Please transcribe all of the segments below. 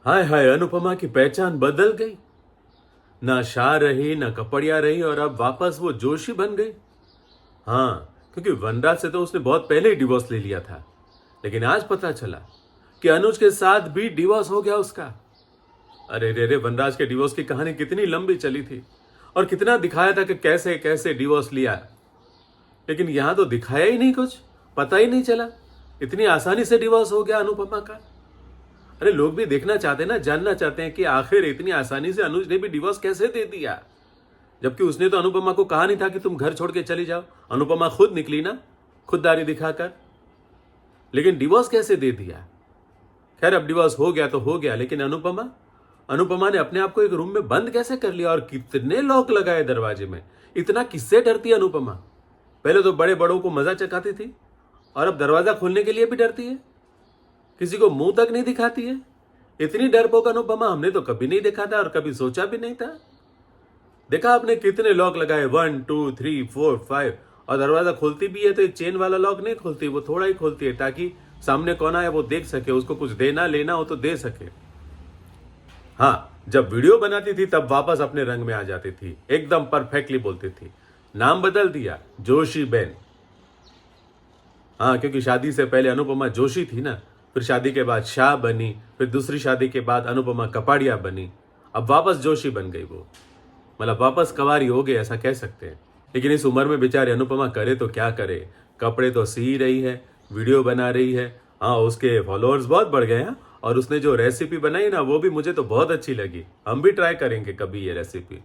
हाय हाय, अनुपमा की पहचान बदल गई। ना शाह रही ना कपड़िया रही और अब वापस वो जोशी बन गई। हाँ, क्योंकि वनराज से तो उसने बहुत पहले ही डिवोर्स ले लिया था, लेकिन आज पता चला कि अनुज के साथ भी डिवोर्स हो गया उसका। अरे रे रे, वनराज के डिवोर्स की कहानी कितनी लंबी चली थी और कितना दिखाया था कि कैसे कैसे डिवोर्स लिया, लेकिन यहां तो दिखाया ही नहीं कुछ, पता ही नहीं चला इतनी आसानी से डिवोर्स हो गया अनुपमा का। अरे लोग भी देखना चाहते हैं ना, जानना चाहते हैं कि आखिर इतनी आसानी से अनुज ने भी डिवोर्स कैसे दे दिया, जबकि उसने तो अनुपमा को कहा नहीं था कि तुम घर छोड़ के चली जाओ। अनुपमा खुद निकली ना, खुददारी दिखाकर, लेकिन डिवोर्स कैसे दे दिया। खैर, अब डिवोर्स हो गया तो हो गया, लेकिन अनुपमा अनुपमा ने अपने आप को एक रूम में बंद कैसे कर लिया और कितने लॉक लगाए दरवाजे में। इतना किससे डरती है अनुपमा। पहले तो बड़े बड़ों को मजा चखाती थी और अब दरवाजा खोलने के लिए भी डरती है, किसी को मुंह तक नहीं दिखाती है। इतनी डरपोक अनुपमा हमने तो कभी नहीं देखा था और कभी सोचा भी नहीं था। देखा आपने कितने लॉक लगाए, 1 2 3 4 5, और दरवाजा खोलती भी है तो एक चेन वाला लॉक नहीं खोलती, वो थोड़ा ही खोलती है ताकि सामने कौन है वो देख सके, उसको कुछ देना लेना हो तो दे सके। हाँ, जब वीडियो बनाती थी तब वापस अपने रंग में आ जाती थी, एकदम परफेक्टली बोलती थी। नाम बदल दिया, जोशी बेन। हाँ, क्योंकि शादी से पहले अनुपमा जोशी थी ना, फिर शादी के बाद शाह बनी, फिर दूसरी शादी के बाद अनुपमा कपाड़िया बनी, अब वापस जोशी बन गई वो। मतलब वापस कवारी हो गई ऐसा कह सकते हैं। लेकिन इस उम्र में बेचारी अनुपमा करे तो क्या करे, कपड़े तो सी रही है, वीडियो बना रही है। हाँ, उसके फॉलोअर्स बहुत बढ़ गए हैं और उसने जो रेसिपी बनाई ना वो भी मुझे तो बहुत अच्छी लगी। हम भी ट्राई करेंगे कभी ये रेसिपी।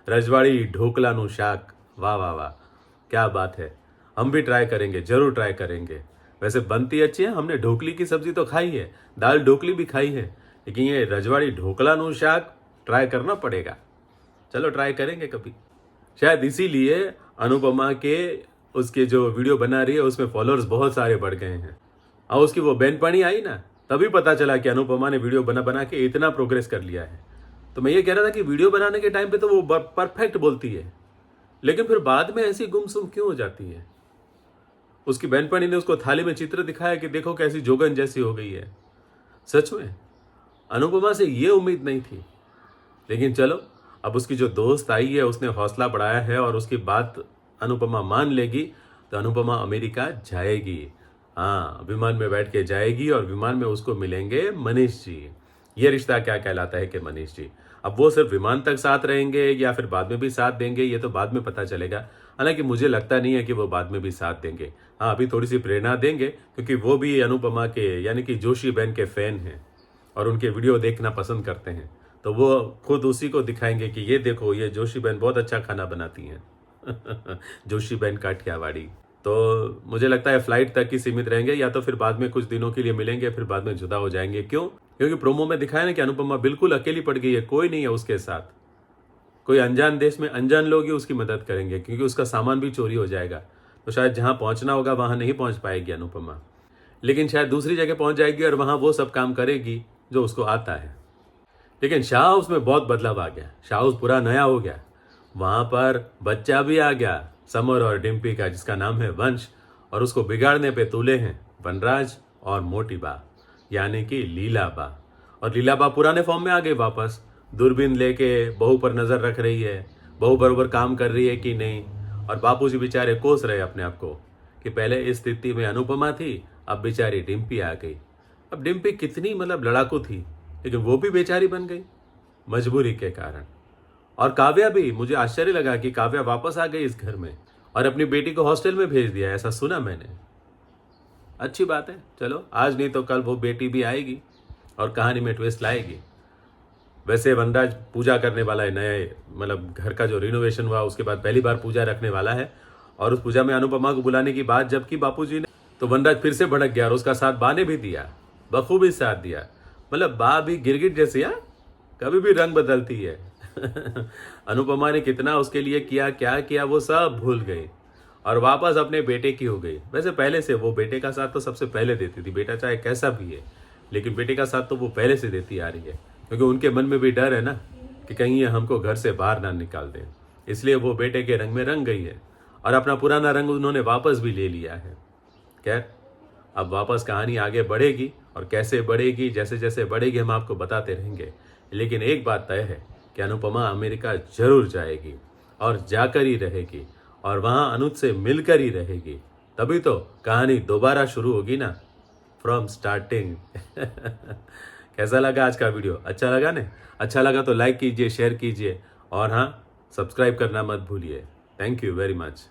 रजवाड़ी ढोकलाનું શાક, वाह वाह वाह, क्या बात है। हम भी ट्राई करेंगे, जरूर ट्राई करेंगे। वैसे बनती अच्छी है, हमने ढोकली की सब्जी तो खाई है, दाल ढोकली भी खाई है, लेकिन ये रजवाड़ी ढोकलाનું શાક ट्राई करना पड़ेगा। चलो ट्राई करेंगे कभी। शायद इसीलिए अनुपमा के उसके जो वीडियो बना रही है उसमें फॉलोअर्स बहुत सारे बढ़ गए हैं। और उसकी वो बहनपणी आई ना, तभी पता चला कि अनुपमा ने वीडियो बना बना के इतना प्रोग्रेस कर लिया है। तो मैं ये कह रहा था कि वीडियो बनाने के टाइम पे तो वो परफेक्ट बोलती है, लेकिन फिर बाद में ऐसी गुमसुम क्यों हो जाती है। उसकी बहनपणी ने उसको थाली में चित्र दिखाया कि देखो कैसी जोगन जैसी हो गई है। सच में अनुपमा से ये उम्मीद नहीं थी, लेकिन चलो, अब उसकी जो दोस्त आई है उसने हौसला बढ़ाया है और उसकी बात अनुपमा मान लेगी तो अनुपमा अमेरिका जाएगी। हाँ, विमान में बैठ के जाएगी और विमान में उसको मिलेंगे मनीष जी। ये रिश्ता क्या कहलाता है कि मनीष जी। अब वो सिर्फ विमान तक साथ रहेंगे या फिर बाद में भी साथ देंगे, ये तो बाद में पता चलेगा। हालांकि मुझे लगता नहीं है कि वो बाद में भी साथ देंगे। हाँ, अभी थोड़ी सी प्रेरणा देंगे क्योंकि वो भी अनुपमा के यानी कि जोशी बहन के फैन हैं और उनके वीडियो देखना पसंद करते हैं। तो वो खुद उसी को दिखाएंगे कि ये देखो, ये जोशी बहन बहुत अच्छा खाना बनाती हैं। जोशी बहन काठियावाड़ी। तो मुझे लगता है फ्लाइट तक ही सीमित रहेंगे या तो फिर बाद में कुछ दिनों के लिए मिलेंगे, फिर बाद में जुदा हो जाएंगे। क्यों? क्योंकि प्रोमो में दिखाया ना कि अनुपमा बिल्कुल अकेली पड़ गई है, कोई नहीं है उसके साथ। कोई अनजान देश में अनजान लोग ही उसकी मदद करेंगे क्योंकि उसका सामान भी चोरी हो जाएगा। तो शायद जहां पहुंचना होगा वहां नहीं पहुंच पाएगी अनुपमा, लेकिन शायद दूसरी जगह पहुंच जाएगी और वहां वो सब काम करेगी जो उसको आता है। लेकिन शाह हाउस में बहुत बदलाव आ गया, शाह हाउस पूरा नया हो गया। वहां पर बच्चा भी आ गया, समर और डिम्पी का, जिसका नाम है वंश, और उसको बिगाड़ने पे तुले हैं वनराज और मोटी बा यानी कि लीला बा। और लीला बा पुराने फॉर्म में आ गई वापस, दूरबीन लेके बहू पर नजर रख रही है, बहू बरोबर काम कर रही है कि नहीं। और बापूजी बेचारे कोस रहे अपने आप को कि पहले इस स्थिति में अनुपमा थी, अब बेचारी डिम्पी आ गई। अब डिम्पी कितनी मतलब लड़ाकू थी, लेकिन वो भी बेचारी बन गई मजबूरी के कारण। और काव्या भी, मुझे आश्चर्य लगा कि काव्या वापस आ गई इस घर में और अपनी बेटी को हॉस्टल में भेज दिया, ऐसा सुना मैंने। अच्छी बात है, चलो आज नहीं तो कल वो बेटी भी आएगी और कहानी में ट्विस्ट लाएगी। वैसे वनराज पूजा करने वाला है, नए मतलब घर का जो रिनोवेशन हुआ उसके बाद पहली बार पूजा रखने वाला है। और उस पूजा में अनुपमा को बुलाने की बात जब की बापूजी ने, तो वनराज फिर से भड़क गया और उसका साथ बा ने भी दिया, बखूबी साथ दिया। मतलब बा भी गिरगिट जैसी, हाँ, कभी भी रंग बदलती है। अनुपमा ने कितना उसके लिए किया, क्या किया, वो सब भूल गई और वापस अपने बेटे की हो गई। वैसे पहले से वो बेटे का साथ तो सबसे पहले देती थी, बेटा चाहे कैसा भी है, लेकिन बेटे का साथ तो वो पहले से देती आ रही है क्योंकि उनके मन में भी डर है ना कि कहीं ये हमको घर से बाहर ना निकाल दें। इसलिए वो बेटे के रंग में रंग गई है और अपना पुराना रंग उन्होंने वापस भी ले लिया है। खैर, अब वापस कहानी आगे बढ़ेगी और कैसे बढ़ेगी, जैसे जैसे बढ़ेगी हम आपको बताते रहेंगे। लेकिन एक बात तय है कि अनुपमा अमेरिका जरूर जाएगी और जाकर ही रहेगी और वहाँ अनुज से मिलकर ही रहेगी। तभी तो कहानी दोबारा शुरू होगी ना, फ्रॉम स्टार्टिंग। कैसा लगा आज का वीडियो? अच्छा लगा ना? अच्छा लगा तो लाइक कीजिए, शेयर कीजिए और हाँ, सब्सक्राइब करना मत भूलिए। Thank you very much.